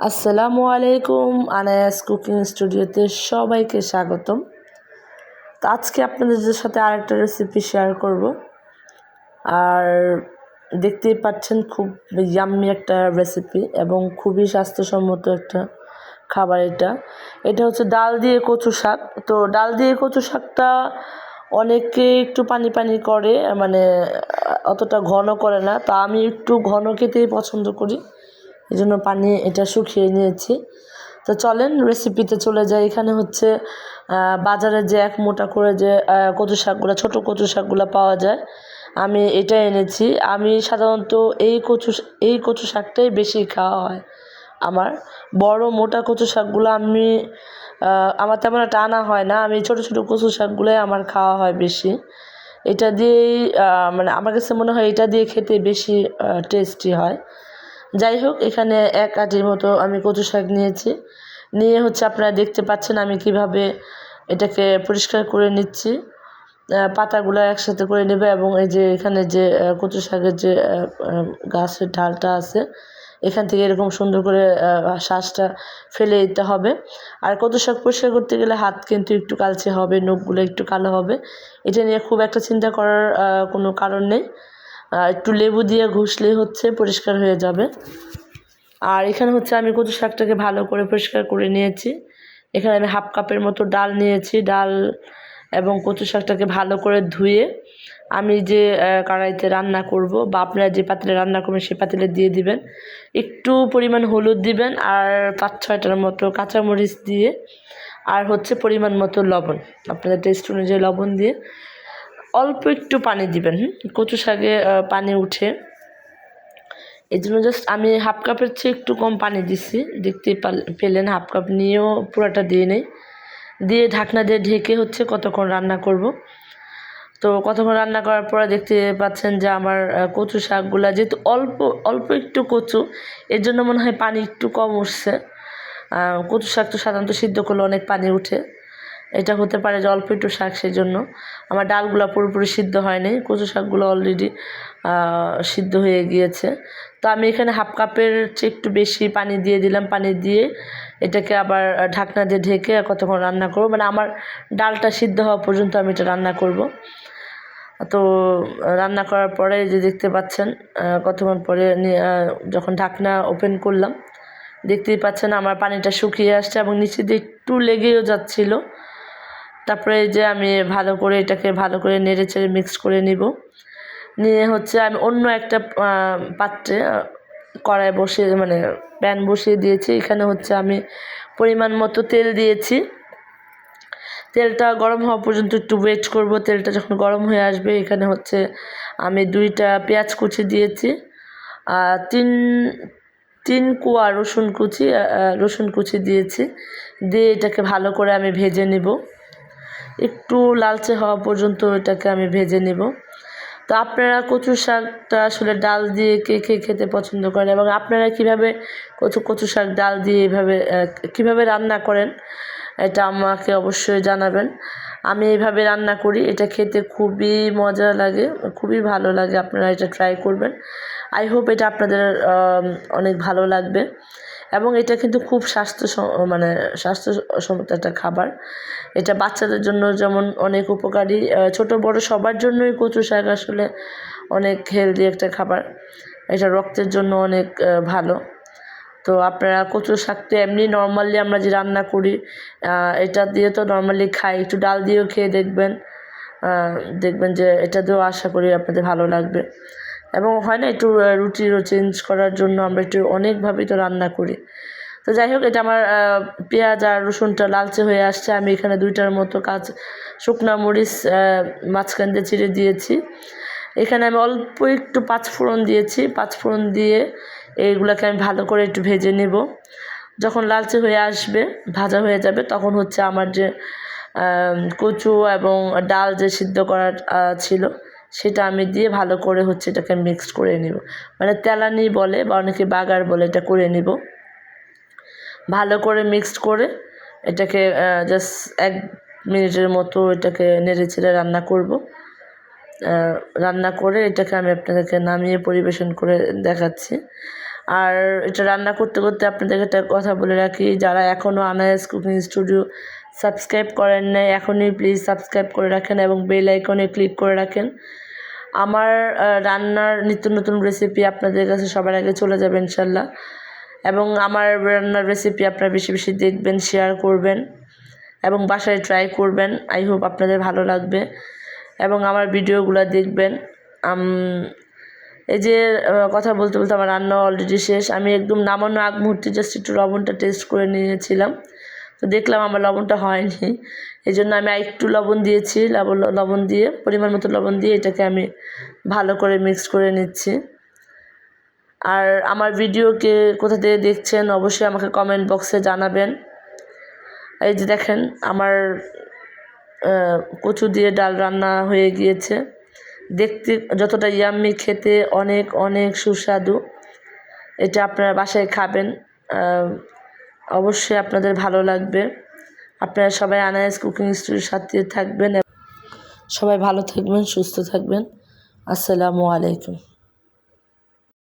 আসসালামু আলাইকুম। আনায়াস কুকিং স্টুডিওতে সবাইকে স্বাগতম। তো আজকে আপনাদের সাথে আরেকটা রেসিপি শেয়ার করব। আর দেখতেই পাচ্ছেন খুব ইয়াম্মি একটা রেসিপি এবং খুবই স্বাস্থ্যসম্মত একটা খাবার। এটা হচ্ছে ডাল দিয়ে কচু শাক। তো ডাল দিয়ে কচু শাকটা অনেকে একটু পানি পানি করে, মানে অতটা ঘন করে না। তো আমি একটু ঘন খেতেই পছন্দ করি, এই জন্য পানি এটা শুকিয়ে নিয়েছি। তো চলেন রেসিপিতে চলে যাই। এখানে হচ্ছে বাজারে যে এক মোটা করে যে কচু শাকগুলো, ছোটো কচু শাকগুলো পাওয়া যায়, আমি এটা এনেছি। আমি সাধারণত এই কচু শাকটাই বেশি খাওয়া হয় আমার। বড় মোটা কচু শাকগুলো আমার তেমন একটা আনা হয় না। আমি ছোটো ছোটো কচু শাকগুলোই আমার খাওয়া হয় বেশি। এটা দিয়েই মানে আমার কাছে মনে হয় এটা দিয়ে খেতে বেশি টেস্টি হয়। যাই হোক, এখানে এক আটির মতো আমি কচু শাক নিয়েছি। নিয়ে হচ্ছে আপনারা দেখতে পাচ্ছেন আমি কিভাবে এটাকে পরিষ্কার করে নিচ্ছি। পাতাগুলো একসাথে করে নেবে এবং এই যে এখানে যে কচু শাকের যে গাছের ঢালটা আছে, এখান থেকে এরকম সুন্দর করে শ্বাসটা ফেলে দিতে হবে। আর কচু শাক পরিষ্কার করতে গেলে হাত কিন্তু একটু কালচে হবে, নখগুলো একটু কালো হবে। এটা নিয়ে খুব একটা চিন্তা করার কোনো কারণ নেই। একটু লেবু দিয়ে ঘষলেই হচ্ছে পরিষ্কার হয়ে যাবে। আর এখানে হচ্ছে আমি কচু শাকটাকে ভালো করে পরিষ্কার করে নিয়েছি। এখানে আমি হাফ কাপের মতো ডাল নিয়েছি। ডাল এবং কচু শাকটাকে ভালো করে ধুয়ে আমি যে কড়াইতে রান্না করব বা আপনারা যে পাতিলে রান্না করবেন সেই পাতিলে দিয়ে দিবেন। একটু পরিমাণ হলুদ দিবেন আর 5-6টার মতো কাঁচামরিচ দিয়ে, আর হচ্ছে পরিমাণ মতো লবণ, আপনাদের টেস্ট অনুযায়ী লবণ দিয়ে অল্প একটু পানি দিবেন। কচু শাকে পানি উঠে, এই জন্য জাস্ট আমি হাফ কাপের চেয়ে একটু কম পানি দিছি। দেখতেই পেলেন, হাফ কাপ নিয়েও পুরোটা দিয়ে নেই। দিয়ে ঢাকনা দিয়ে ঢেকে হচ্ছে কতক্ষণ রান্না করব। তো কতক্ষণ রান্না করার পরে দেখতে পাচ্ছেন যে আমার কচু শাকগুলো যেহেতু অল্প অল্প একটু কচু, এর জন্য মনে হয় পানি একটু কম উঠছে। কচু শাক তো সাধারণত সিদ্ধ করলে অনেক পানি উঠে, এটা হতে পারে যে অল্প একটু শাক, সেই জন্য আমার ডালগুলো পুরোপুরি সিদ্ধ হয়নি, কচু শাকগুলো অলরেডি সিদ্ধ হয়ে গিয়েছে। তো আমি এখানে হাফ কাপের চেয়ে একটু বেশি পানি দিয়ে দিলাম। পানি দিয়ে এটাকে আবার ঢাকনা দিয়ে ঢেকে কতক্ষণ রান্না করব, মানে আমার ডালটা সিদ্ধ হওয়া পর্যন্ত আমি এটা রান্না করব। তো রান্না করার পরে যে দেখতে পাচ্ছেন কতক্ষণ পরে যখন ঢাকনা ওপেন করলাম, দেখতেই পাচ্ছেন আমার পানিটা শুকিয়ে আসছে এবং নিচে দিয়ে একটু লেগেও যাচ্ছিল। তারপরে যে আমি এটাকে ভালো করে নেড়ে চেড়ে মিক্স করে নিব। নিয়ে হচ্ছে আমি অন্য একটা পাত্রে কড়াই বসিয়ে, মানে প্যান বসিয়ে দিয়েছি। এখানে হচ্ছে আমি পরিমাণ মতো তেল দিয়েছি। তেলটা গরম হওয়া পর্যন্ত একটু ওয়েট করব। তেলটা যখন গরম হয়ে আসবে, এখানে হচ্ছে আমি 2টা পেঁয়াজ কুচি দিয়েছি, তিন কোয়া রসুন কুচি দিয়েছি। দিয়ে এটাকে ভালো করে আমি ভেজে নেব, একটু লালচে হওয়া পর্যন্ত এটাকে আমি ভেজে নেব। তো আপনারা কচু শাকটা আসলে ডাল দিয়ে কে খেতে পছন্দ করেন এবং আপনারা কীভাবে কচু শাক ডাল দিয়ে কীভাবে রান্না করেন, এটা আমাকে অবশ্যই জানাবেন। আমি এইভাবে রান্না করি, এটা খেতে খুবই মজা লাগে, খুবই ভালো লাগে। আপনারা এটা ট্রাই করবেন। আই হোপ এটা আপনাদের অনেক ভালো লাগবে। এবং এটা কিন্তু খুব স্বাস্থ্যসম্মত একটা খাবার। এটা বাচ্চাদের জন্য যেমন অনেক উপকারী, ছোট বড় সবার জন্যই কচু শাক আসলে অনেক হেলদি একটা খাবার। এটা রক্তের জন্য অনেক ভালো। তো আপনারা কচু শাক তো এমনি নর্মালি আমরা যে রান্না করি এটা দিয়ে তো নর্মালি খাই, একটু ডাল দিয়েও খেয়ে দেখবেন যে এটা দিয়েও আশা করি আপনাদের ভালো লাগবে। এবং হয় না একটু রুটিরও চেঞ্জ করার জন্য আমরা একটু অনেকভাবেই তো রান্না করি। তো যাই হোক, এটা আমার পেঁয়াজ আর রসুনটা লালচে হয়ে আসছে। আমি এখানে 2টার মতো শুকনা মরিচ মাঝখান দিয়ে চিড়ে দিয়েছি। এখানে আমি অল্প একটু পাঁচফোড়ন দিয়েছি। পাঁচফোড়ন দিয়ে এইগুলোকে আমি ভালো করে একটু ভেজে নেব। যখন লালচে হয়ে আসবে, ভাজা হয়ে যাবে, তখন হচ্ছে আমার যে কচু এবং ডাল যে সিদ্ধ করা ছিল সেটা আমি দিয়ে ভালো করে হচ্ছে এটাকে মিক্সড করে নেব। মানে তেলানি বলে বা অনেকে বাগার বলে, এটা করে নেব। ভালো করে মিক্সড করে এটাকে জাস্ট 1 মিনিটের মতো এটাকে নেড়ে চেড়ে রান্না করব। রান্না করে এটাকে আমি আপনাদেরকে নামিয়ে পরিবেশন করে দেখাচ্ছি। আর এটা রান্না করতে করতে আপনাদেরকে একটা কথা বলে রাখি, যারা এখনও আনায়াস কুকিং স্টুডিও সাবস্ক্রাইব করেন নাই এখনই প্লিজ সাবস্ক্রাইব করে রাখেন এবং বেল আইকনে ক্লিক করে রাখেন। আমার রান্নার নিত্য নতুন রেসিপি আপনাদের কাছে সবার আগে চলে যাবে ইনশাল্লাহ। এবং আমার রান্নার রেসিপি আপনারা বেশি বেশি দেখবেন, শেয়ার করবেন এবং বাসায় ট্রাই করবেন। আই হোপ আপনাদের ভালো লাগবে এবং আমার ভিডিওগুলো দেখবেন। এই যে কথা বলতে বলতে আমার রান্না অলরেডি শেষ। আমি একদম নামানোর আগ মুহূর্তে জাস্ট একটু লবণটা টেস্ট করে নিয়েছিলাম, তো দেখলাম আমার লবণটা হয়নি, এই জন্য আমি একটু লবণ দিয়েছি। লবণ দিয়ে পরিমাণ মতো লবণ দিয়ে এটাকে আমি ভালো করে মিক্স করে নিচ্ছি। আর আমার ভিডিওকে কোথা থেকে দেখছেন অবশ্যই আমাকে কমেন্ট বক্সে জানাবেন। এই যে দেখেন আমার কচু দিয়ে ডাল রান্না হয়ে গিয়েছে, দেখতে যতটা ইয়াম্মি, খেতে অনেক অনেক সুস্বাদু। এটা আপনারা বাসায় খাবেন, অবশ্যই আপনাদের ভালো লাগবে। আপনারা সবাই আনায়াস কুকিং স্টুডিওর সাথে থাকবেন, সবাই ভালো থাকবেন, সুস্থ থাকবেন। আসসালামু আলাইকুম।